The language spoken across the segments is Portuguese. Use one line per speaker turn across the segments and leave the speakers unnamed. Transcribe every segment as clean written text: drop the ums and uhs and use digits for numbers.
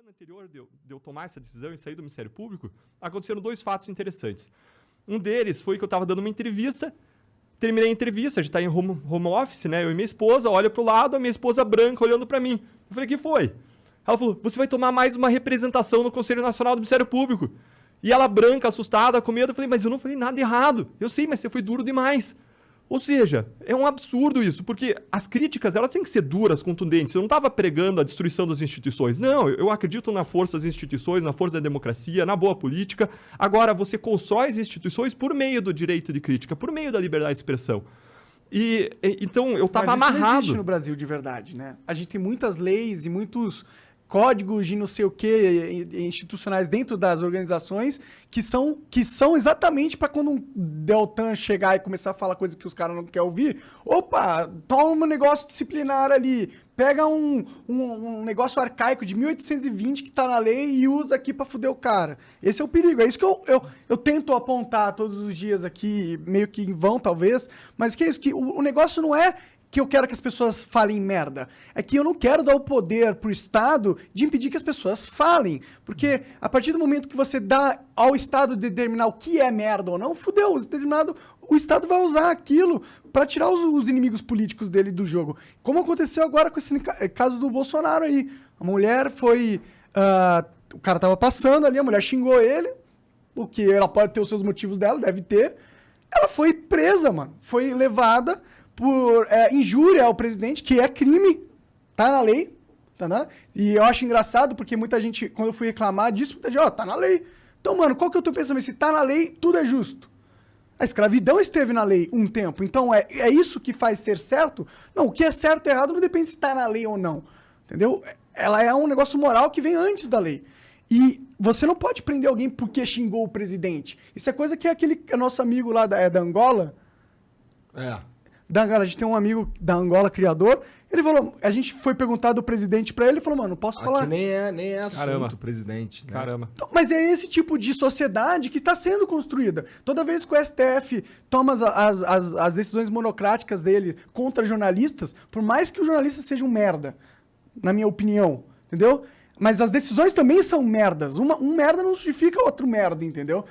semana anterior de eu tomar essa decisão e sair do Ministério Público, aconteceram 2 fatos interessantes. Um deles foi que eu estava dando uma entrevista, terminei a entrevista, a gente está em home office, né? Eu e minha esposa, olha para o lado, a minha esposa branca olhando para mim. Eu falei, o que foi? Ela falou, você vai tomar mais uma representação no Conselho Nacional do Ministério Público. E ela branca, assustada, com medo, eu falei, mas eu não falei nada errado. Eu sei, mas você foi duro demais. Ou seja, é um absurdo isso, porque as críticas, elas têm que ser duras, contundentes. Eu não estava pregando a destruição das instituições. Não, eu acredito na força das instituições, na força da democracia, na boa política. Agora, você constrói as instituições por meio do direito de crítica, por meio da liberdade de expressão. Então, eu estava amarrado.
Mas isso não existe no Brasil de verdade, né? A gente tem muitas leis e muitos códigos de não sei o que institucionais dentro das organizações que são exatamente para quando um Deltan chegar e começar a falar coisa que os caras não querem ouvir, opa, toma um negócio disciplinar ali, pega um negócio arcaico de 1820 que tá na lei e usa aqui para fuder o cara. Esse é o perigo, é isso que eu tento apontar todos os dias aqui, meio que em vão talvez, mas que é isso, que o negócio não é que eu quero que as pessoas falem merda. É que eu não quero dar o poder pro Estado de impedir que as pessoas falem. Porque a partir do momento que você dá ao Estado determinar o que é merda ou não, fudeu. O Estado vai usar aquilo para tirar os inimigos políticos dele do jogo. Como aconteceu agora com esse caso do Bolsonaro aí. A mulher foi... o cara tava passando ali, a mulher xingou ele, porque ela pode ter os seus motivos dela, deve ter. Ela foi presa, mano. Foi levada por injúria ao presidente, que é crime, tá na lei, tá, né? E eu acho engraçado, porque muita gente, quando eu fui reclamar disso, muita gente, tá na lei. Então, mano, qual que é o teu pensamento? Se tá na lei, tudo é justo. A escravidão esteve na lei um tempo, então é isso que faz ser certo? Não, o que é certo e errado não depende se tá na lei ou não, entendeu? Ela é um negócio moral que vem antes da lei. E você não pode prender alguém porque xingou o presidente. Isso é coisa que é nosso amigo lá da Angola... A gente tem um amigo da Angola, criador, ele falou, a gente foi perguntar do presidente pra ele falou, mano, posso falar?
Nem é assunto,
Caramba.
presidente. Né?
Caramba.
Então, mas é esse tipo de sociedade que está sendo construída. Toda vez que o STF toma as decisões monocráticas dele contra jornalistas, por mais que o jornalista seja um merda, na minha opinião, entendeu? Mas as decisões também são merdas. Um merda não justifica outro merda, entendeu?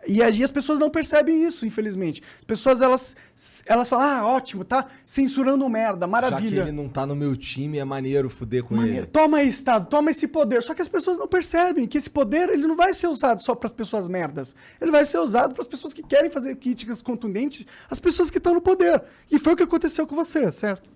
E as pessoas não percebem isso, infelizmente. As pessoas, elas falam, ótimo, tá censurando um merda, maravilha.
Já que ele não tá no meu time, é maneiro fuder com ele.
Toma aí, Estado, toma esse poder. Só que as pessoas não percebem que esse poder ele não vai ser usado só para as pessoas merdas. Ele vai ser usado para as pessoas que querem fazer críticas contundentes, as pessoas que estão no poder. E foi o que aconteceu com você, certo?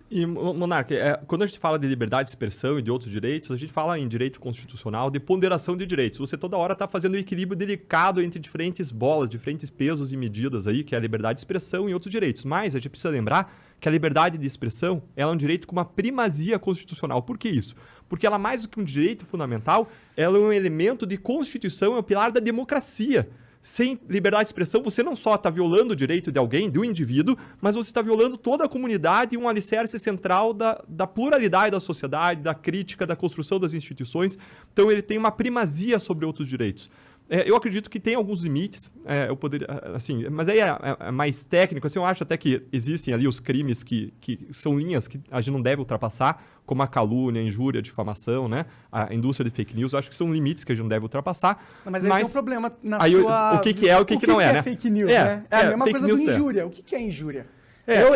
E, Monarca, quando a gente fala de liberdade de expressão e de outros direitos, a gente fala em direito constitucional de ponderação de direitos. Você toda hora está fazendo um equilíbrio delicado entre diferentes bolas, diferentes pesos e medidas aí, que é a liberdade de expressão e outros direitos. Mas a gente precisa lembrar que a liberdade de expressão ela é um direito com uma primazia constitucional. Por que isso? Porque ela, mais do que um direito fundamental, ela é um elemento de constituição, é um pilar da democracia. Sem liberdade de expressão, você não só está violando o direito de alguém, de um indivíduo, mas você está violando toda a comunidade e um alicerce central da pluralidade da sociedade, da crítica, da construção das instituições. Então, ele tem uma primazia sobre outros direitos. Eu acredito que tem alguns limites, eu poderia, assim, mas aí é mais técnico. Assim, eu acho até que existem ali os crimes que são linhas que a gente não deve ultrapassar, como a calúnia, a injúria, a difamação, né? A indústria de fake news. Eu acho que são limites que a gente não deve ultrapassar.
Mas aí tem um problema na
aí
sua...
O que é, o que não é, né?
Fake news, né? É a mesma coisa do injúria. O que é injúria?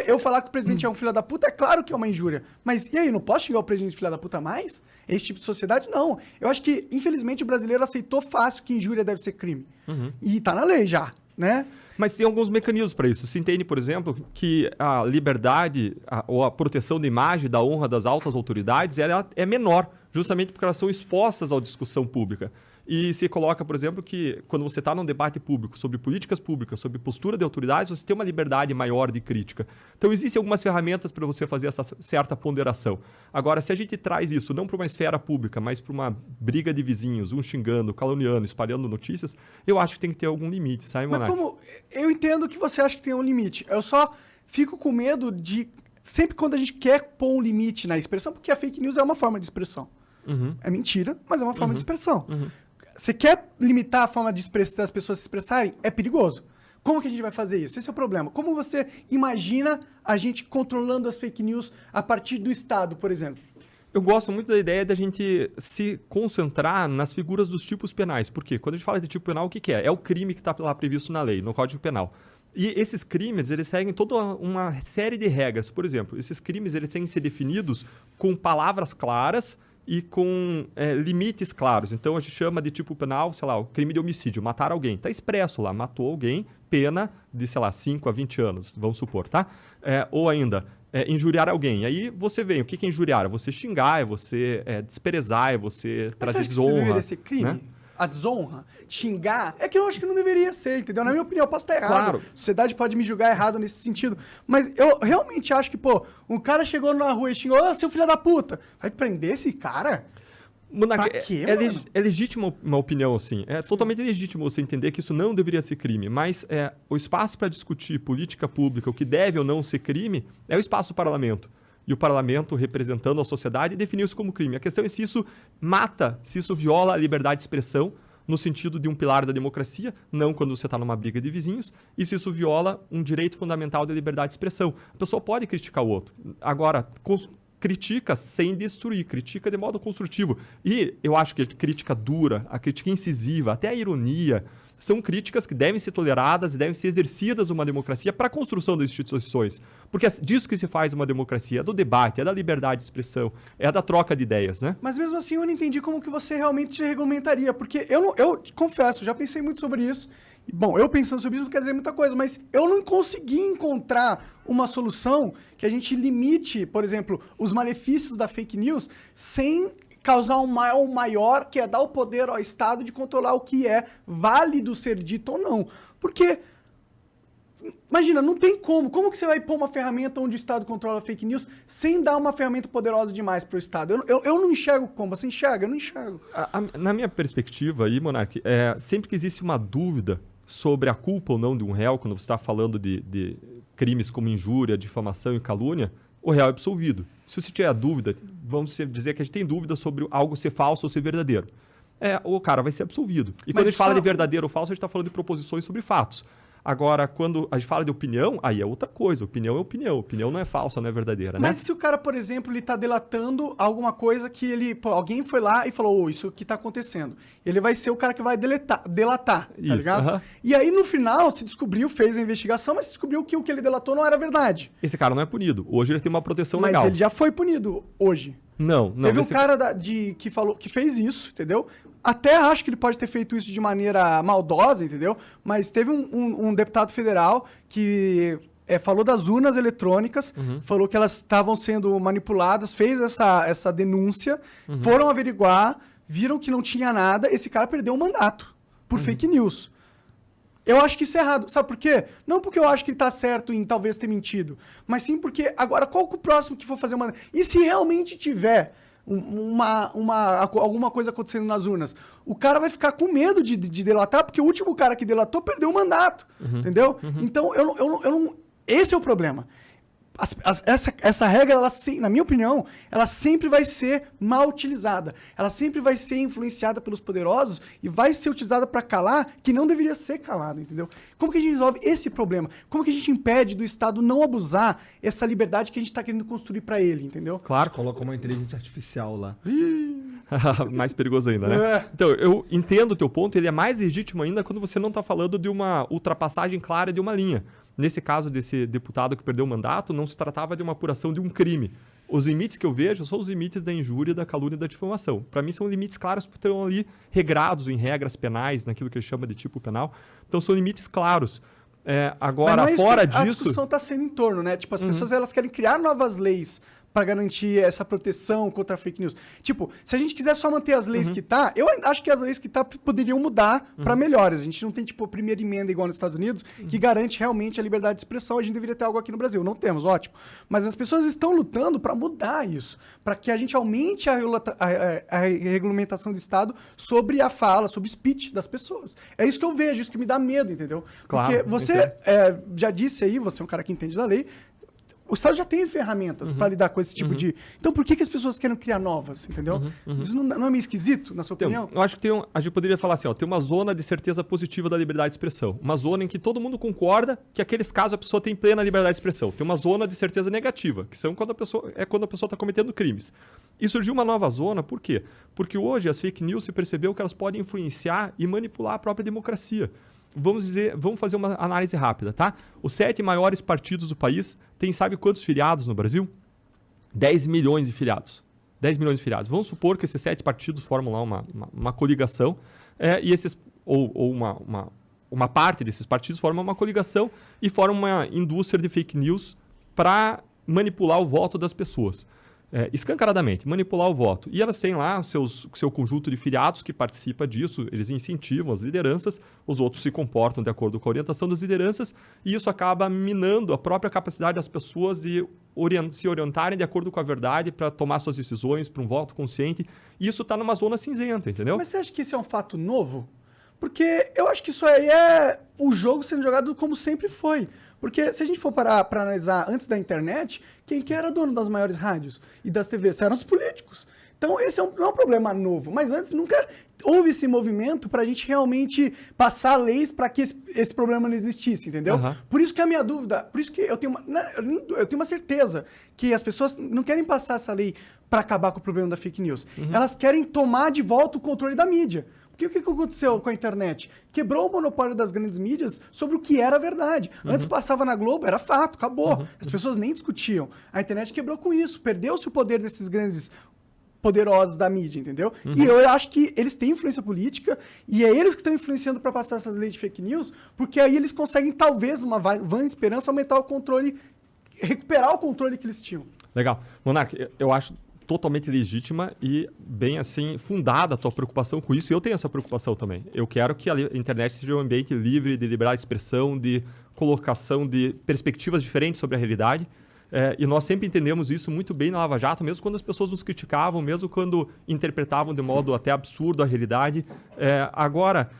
Eu falar que o presidente é um filho da puta, é claro que é uma injúria. Mas e aí, não posso xingar o presidente de filho da puta mais? Esse tipo de sociedade, não. Eu acho que, infelizmente, o brasileiro aceitou fácil que injúria deve ser crime. E tá na lei já, né?
Mas tem alguns mecanismos para isso. Se entende, por exemplo, que a liberdade ou a proteção da imagem, da honra das altas autoridades, ela é menor, justamente porque elas são expostas à discussão pública. E se coloca, por exemplo, que quando você está num debate público sobre políticas públicas, sobre postura de autoridades, você tem uma liberdade maior de crítica. Então, existem algumas ferramentas para você fazer essa certa ponderação. Agora, se a gente traz isso não para uma esfera pública, mas para uma briga de vizinhos, um xingando, caluniando, espalhando notícias, eu acho que tem que ter algum limite, sabe, Monark?
Mas como... Eu entendo que você acha que tem um limite. Eu só fico com medo de... Sempre quando a gente quer pôr um limite na expressão, porque a fake news é uma forma de expressão. É mentira, mas é uma forma de expressão. Você quer limitar a forma de das pessoas se expressarem? É perigoso. Como que a gente vai fazer isso? Esse é o problema. Como você imagina a gente controlando as fake news a partir do Estado, por exemplo?
Eu gosto muito da ideia da gente se concentrar nas figuras dos tipos penais. Por quê? Quando a gente fala de tipo penal, o que é? É o crime que está lá previsto na lei, no Código Penal. E esses crimes, eles seguem toda uma série de regras. Por exemplo, esses crimes eles têm que ser definidos com palavras claras e com limites claros. Então, a gente chama de tipo penal, sei lá, o crime de homicídio, matar alguém. Está expresso lá, matou alguém, pena de, sei lá, 5 a 20 anos, vamos supor, tá? Ou ainda, injuriar alguém. Aí você vem, o que é injuriar? É você xingar, é você desprezar, é você trazer desonra.
Isso deveria ser crime?
Né?
A desonra, xingar, é que eu acho que não deveria ser, entendeu? Na minha opinião, eu posso estar errado.
Claro.
A sociedade pode me julgar errado nesse sentido. Mas eu realmente acho que, pô, um cara chegou na rua e xingou, ô, seu filho da puta, vai prender esse cara?
Monark,
Pra quê, mano?
é legítima uma opinião, assim. É totalmente legítimo você entender que isso não deveria ser crime, mas o espaço para discutir política pública, o que deve ou não ser crime, é o espaço do parlamento. E o parlamento, representando a sociedade, definiu isso como crime. A questão é se isso mata, se isso viola a liberdade de expressão, no sentido de um pilar da democracia, não quando você está numa briga de vizinhos, e se isso viola um direito fundamental da liberdade de expressão. A pessoa pode criticar o outro. Agora, critica sem destruir, critica de modo construtivo. E eu acho que a crítica dura, a crítica incisiva, até a ironia, são críticas que devem ser toleradas e devem ser exercidas numa democracia para a construção das instituições. Porque é disso que se faz uma democracia, é do debate, é da liberdade de expressão, é da troca de ideias, né?
Mas mesmo assim eu não entendi como que você realmente regulamentaria, porque eu confesso, já pensei muito sobre isso. Bom, eu pensando sobre isso não quer dizer muita coisa, mas eu não consegui encontrar uma solução que a gente limite, por exemplo, os malefícios da fake news sem causar um mal maior, que é dar o poder ao Estado de controlar o que é válido ser dito ou não. Porque, imagina, não tem como. Como que você vai pôr uma ferramenta onde o Estado controla fake news sem dar uma ferramenta poderosa demais para o Estado? Eu não enxergo como. Você enxerga? Eu não enxergo.
Na minha perspectiva aí, Monark, sempre que existe uma dúvida sobre a culpa ou não de um réu, quando você está falando de crimes como injúria, difamação e calúnia, o réu é absolvido. Se você tiver dúvida, vamos dizer que a gente tem dúvida sobre algo ser falso ou ser verdadeiro. O cara vai ser absolvido. E quando a gente fala de verdadeiro ou falso, a gente está falando de proposições sobre fatos. Agora, quando a gente fala de opinião, aí é outra coisa. Opinião é opinião. Opinião não é falsa, não é verdadeira, né?
Mas se o cara, por exemplo, ele tá delatando alguma coisa que ele... Pô, alguém foi lá e falou, isso aqui tá acontecendo. Ele vai ser o cara que vai delatar, tá
isso,
ligado? E aí, no final, se descobriu, fez a investigação, mas se descobriu que o que ele delatou não era verdade.
Esse cara não é punido. Hoje ele tem uma proteção
mas
legal.
Mas ele já foi punido hoje.
Não.
Teve um cara que fez isso, entendeu? Até acho que ele pode ter feito isso de maneira maldosa, entendeu? Mas teve um deputado federal que falou das urnas eletrônicas, falou que elas estavam sendo manipuladas, fez essa denúncia, foram averiguar, viram que não tinha nada, esse cara perdeu o mandato por fake news. Eu acho que isso é errado. Sabe por quê? Não porque eu acho que ele tá certo em talvez ter mentido, mas sim porque agora qual que é o próximo que for fazer uma... E se realmente tiver alguma coisa acontecendo nas urnas, o cara vai ficar com medo de delatar, porque o último cara que delatou perdeu o mandato, entendeu? Então, eu não... Esse é o problema. Essa regra, na minha opinião, ela sempre vai ser mal utilizada. Ela sempre vai ser influenciada pelos poderosos e vai ser utilizada para calar que não deveria ser calado, entendeu? Como que a gente resolve esse problema? Como que a gente impede do Estado não abusar essa liberdade que a gente está querendo construir para ele, entendeu?
Claro.
Coloca uma inteligência artificial lá.
Mais perigoso ainda, né? Então, eu entendo o teu ponto, ele é mais legítimo ainda quando você não está falando de uma ultrapassagem clara de uma linha. Nesse caso desse deputado que perdeu o mandato, não se tratava de uma apuração de um crime. Os limites que eu vejo são os limites da injúria, da calúnia e da difamação. Para mim, são limites claros porque estão ali regrados em regras penais, naquilo que ele chama de tipo penal. Então, são limites claros. Agora, fora disso... A
discussão está sendo em torno, né? Tipo, as pessoas elas querem criar novas leis para garantir essa proteção contra a fake news. Tipo, se a gente quiser só manter as leis que tá, eu acho que as leis que tá poderiam mudar para melhores. A gente não tem, tipo, a primeira emenda igual nos Estados Unidos, que garante realmente a liberdade de expressão. A gente deveria ter algo aqui no Brasil. Não temos, ótimo. Mas as pessoas estão lutando para mudar isso, para que a gente aumente a regulamentação do Estado sobre a fala, sobre o speech das pessoas. É isso que eu vejo, isso que me dá medo, entendeu?
Claro,
porque você já disse aí, você é um cara que entende da lei, O Estado já tem ferramentas para lidar com esse tipo de... Então, por que as pessoas querem criar novas, entendeu? Isso não é meio esquisito, na sua opinião?
Eu acho que a gente poderia falar assim, ó, tem uma zona de certeza positiva da liberdade de expressão. Uma zona em que todo mundo concorda que aqueles casos a pessoa tem plena liberdade de expressão. Tem uma zona de certeza negativa, que são quando a pessoa está cometendo crimes. E surgiu uma nova zona, por quê? Porque hoje as fake news se percebeu que elas podem influenciar e manipular a própria democracia. Vamos fazer uma análise rápida, tá? Os 7 maiores partidos do país têm, sabe quantos filiados no Brasil? 10 milhões de filiados. 10 milhões de filiados. Vamos supor que esses 7 partidos formam lá uma coligação, e esses, ou uma parte desses partidos forma uma coligação e forma uma indústria de fake news para manipular o voto das pessoas. Escancaradamente, manipular o voto. E elas têm lá seu conjunto de filiados que participa disso, eles incentivam as lideranças, os outros se comportam de acordo com a orientação das lideranças, e isso acaba minando a própria capacidade das pessoas de se orientarem de acordo com a verdade para tomar suas decisões, para um voto consciente. E isso está numa zona cinzenta, entendeu?
Mas você acha que isso é um fato novo? Porque eu acho que isso aí é o jogo sendo jogado como sempre foi. Porque se a gente for parar para analisar antes da internet, quem que era dono das maiores rádios e das TVs? Eram os políticos. Então esse não é um problema novo. Mas antes nunca houve esse movimento para a gente realmente passar leis para que esse problema não existisse, entendeu? Por isso que a minha dúvida, por isso que eu tenho uma certeza que as pessoas não querem passar essa lei para acabar com o problema da fake news. Elas querem tomar de volta o controle da mídia. Porque o que aconteceu com a internet? Quebrou o monopólio das grandes mídias sobre o que era verdade. Antes passava na Globo, era fato, acabou. As pessoas nem discutiam. A internet quebrou com isso. Perdeu-se o poder desses grandes poderosos da mídia, entendeu? E eu acho que eles têm influência política e é eles que estão influenciando para passar essas leis de fake news, porque aí eles conseguem, talvez, numa vã esperança, aumentar o controle, recuperar o controle que eles tinham.
Legal. Monark, eu acho totalmente legítima e bem assim fundada a tua preocupação com isso, e eu tenho essa preocupação também. Eu quero que a internet seja um ambiente livre de liberdade de expressão, de colocação de perspectivas diferentes sobre a realidade, e nós sempre entendemos isso muito bem na Lava Jato, mesmo quando as pessoas nos criticavam, mesmo quando interpretavam de modo até absurdo a realidade. Agora,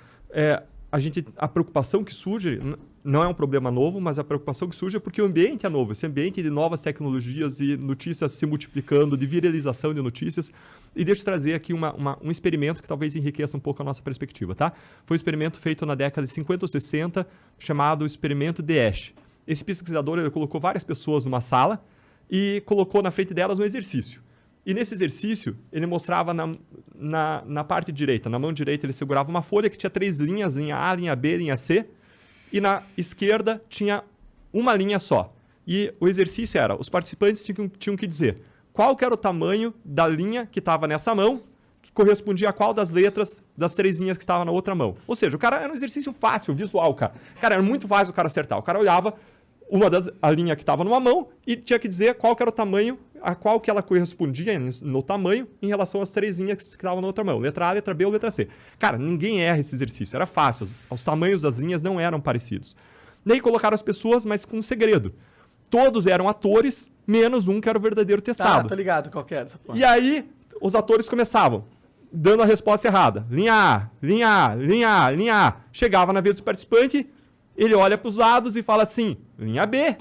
a preocupação que surge não é um problema novo, mas a preocupação que surge é porque o ambiente é novo, esse ambiente de novas tecnologias, de notícias se multiplicando, de viralização de notícias. E deixa eu trazer aqui um experimento que talvez enriqueça um pouco a nossa perspectiva, tá? Foi um experimento feito na década de 50 ou 60, chamado experimento Daesh. Esse pesquisador ele colocou várias pessoas numa sala e colocou na frente delas um exercício. E nesse exercício, ele mostrava na parte direita, na mão direita, ele segurava uma folha que tinha 3 linhas, linha A, linha B, linha C, e na esquerda tinha uma linha só. E o exercício era, os participantes tinham que dizer qual que era o tamanho da linha que estava nessa mão, que correspondia a qual das letras das 3 linhas que estavam na outra mão. Ou seja, o cara era um exercício fácil, visual, cara. Cara, era muito fácil o cara acertar. O cara olhava a linha que estava numa mão e tinha que dizer qual que era o tamanho, a qual que ela correspondia no tamanho em relação às 3 linhas que estavam na outra mão. Letra A, letra B ou letra C. Cara, ninguém erra esse exercício. Era fácil. Os tamanhos das linhas não eram parecidos. Daí colocaram as pessoas, mas com um segredo. Todos eram atores, menos um que era o verdadeiro testado.
Tá ligado qual que é essa porra.
E aí, os atores começavam dando a resposta errada. Linha A, linha A, linha A, linha A. Chegava na vez do participante, ele olha para os lados e fala assim, linha B.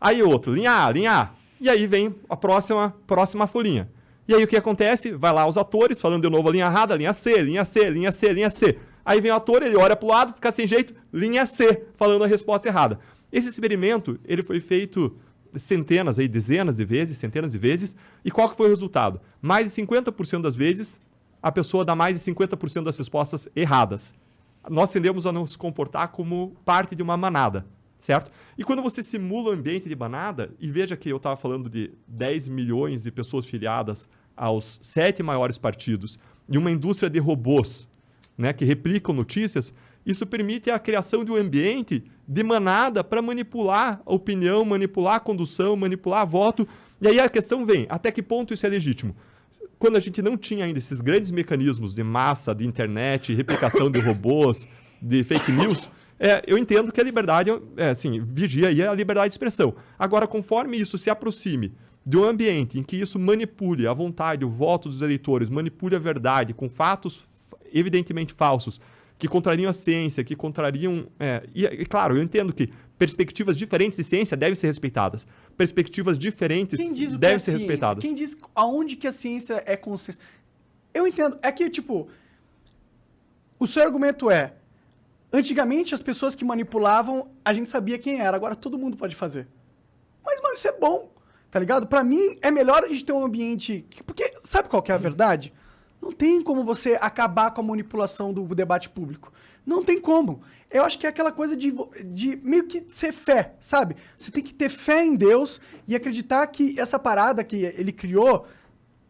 Aí outro, linha A, linha A. E aí vem a próxima folhinha. E aí o que acontece? Vai lá os atores falando de novo a linha errada, linha C, linha C, linha C, linha C. Aí vem o ator, ele olha para o lado, fica sem jeito, linha C, falando a resposta errada. Esse experimento, ele foi feito dezenas de vezes, centenas de vezes. E qual que foi o resultado? Mais de 50% das vezes, a pessoa dá mais de 50% das respostas erradas. Nós tendemos a nos comportar como parte de uma manada, certo? E quando você simula o ambiente de manada, e veja que eu estava falando de 10 milhões de pessoas filiadas aos 7 maiores partidos e uma indústria de robôs, né, que replicam notícias, isso permite a criação de um ambiente de manada para manipular a opinião, manipular a condução, manipular voto. E aí a questão vem, até que ponto isso é legítimo? Quando a gente não tinha ainda esses grandes mecanismos de massa, de internet, replicação de robôs, de fake news, eu entendo que a liberdade, vigia aí a liberdade de expressão. Agora, conforme isso se aproxime de um ambiente em que isso manipule a vontade, o voto dos eleitores, manipule a verdade com fatos evidentemente falsos, que contrariam a ciência, que contrariam... E, claro, eu entendo que perspectivas diferentes de ciência devem ser respeitadas. Perspectivas diferentes devem ser respeitadas.
Quem diz aonde que a ciência é consenso? Eu entendo. É que, tipo, o seu argumento é, antigamente as pessoas que manipulavam, a gente sabia quem era, agora todo mundo pode fazer. Mas, mano, isso é bom, tá ligado? Pra mim, é melhor a gente ter um ambiente... Porque, sabe qual que é a verdade? Não tem como você acabar com a manipulação do debate público. Não tem como. Eu acho que é aquela coisa de meio que ser fé, sabe? Você tem que ter fé em Deus e acreditar que essa parada que ele criou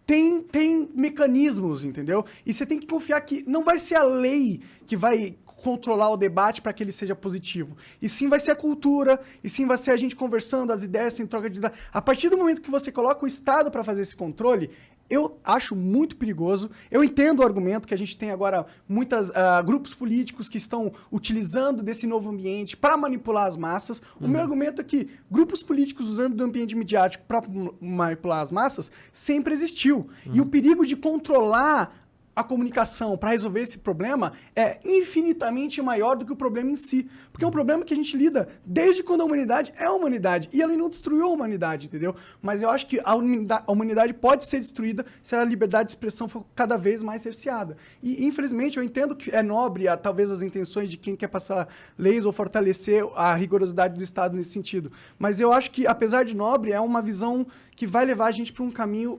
tem mecanismos, entendeu? E você tem que confiar que não vai ser a lei que vai controlar o debate para que ele seja positivo. E sim vai ser a cultura, e sim vai ser a gente conversando, as ideias sem troca de ideias. A partir do momento que você coloca o Estado para fazer esse controle, eu acho muito perigoso. Eu entendo o argumento que a gente tem agora muitos grupos políticos que estão utilizando desse novo ambiente para manipular as massas. O meu argumento é que grupos políticos usando do ambiente midiático para manipular as massas sempre existiu. E o perigo de controlar a comunicação para resolver esse problema é infinitamente maior do que o problema em si. Porque é um problema que a gente lida desde quando a humanidade é a humanidade. E ela não destruiu a humanidade, entendeu? Mas eu acho que a humanidade pode ser destruída se a liberdade de expressão for cada vez mais cerceada. E, infelizmente, eu entendo que é nobre, talvez, as intenções de quem quer passar leis ou fortalecer a rigorosidade do Estado nesse sentido. Mas eu acho que, apesar de nobre, é uma visão que vai levar a gente para um caminho,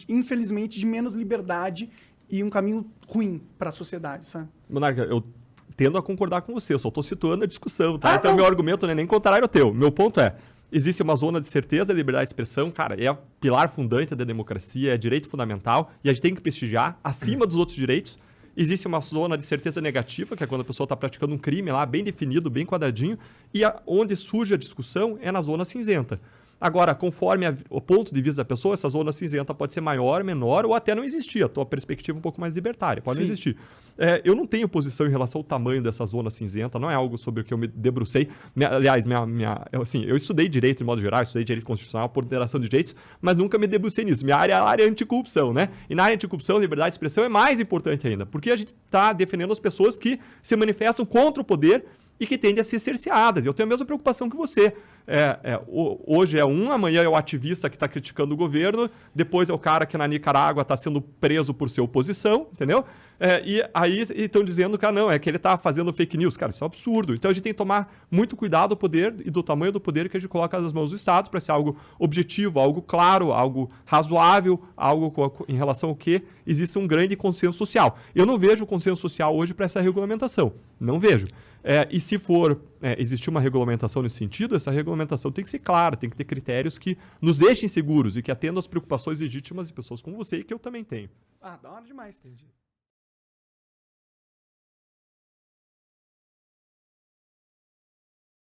infelizmente, de menos liberdade e um caminho ruim para a sociedade, sabe?
Monarca, eu tendo a concordar com você, eu só estou situando a discussão, tá? Então, meu argumento não é nem contrário ao teu. Meu ponto é, existe uma zona de certeza e liberdade de expressão, cara, é o pilar fundante da democracia, é direito fundamental, e a gente tem que prestigiar acima dos outros direitos. Existe uma zona de certeza negativa, que é quando a pessoa está praticando um crime lá, bem definido, bem quadradinho, e onde surge a discussão é na zona cinzenta. Agora, conforme o ponto de vista da pessoa, essa zona cinzenta pode ser maior, menor ou até não existir. A tua perspectiva é um pouco mais libertária, pode não existir. Eu não tenho posição em relação ao tamanho dessa zona cinzenta, não é algo sobre o que eu me debrucei. Aliás, eu estudei direito de modo geral, estudei direito constitucional, ponderação de direitos, mas nunca me debrucei nisso. Minha área é a área anticorrupção, né? E na área anticorrupção, liberdade de expressão é mais importante ainda, porque a gente está defendendo as pessoas que se manifestam contra o poder e que tendem a ser cerceadas. Eu tenho a mesma preocupação que você. Hoje é amanhã é o ativista que está criticando o governo, depois é o cara que na Nicarágua está sendo preso por ser oposição, entendeu? E aí estão dizendo que não, é que ele está fazendo fake news. Cara, isso é um absurdo. Então a gente tem que tomar muito cuidado do poder e do tamanho do poder que a gente coloca nas mãos do Estado para ser algo objetivo, algo claro, algo razoável, algo em relação ao que existe um grande consenso social. Eu não vejo consenso social hoje para essa regulamentação. Não vejo. E se for existir uma regulamentação nesse sentido, essa regulamentação tem que ser clara, tem que ter critérios que nos deixem seguros e que atendam às preocupações legítimas de pessoas como você e que eu também tenho.
Da hora demais. Entendi.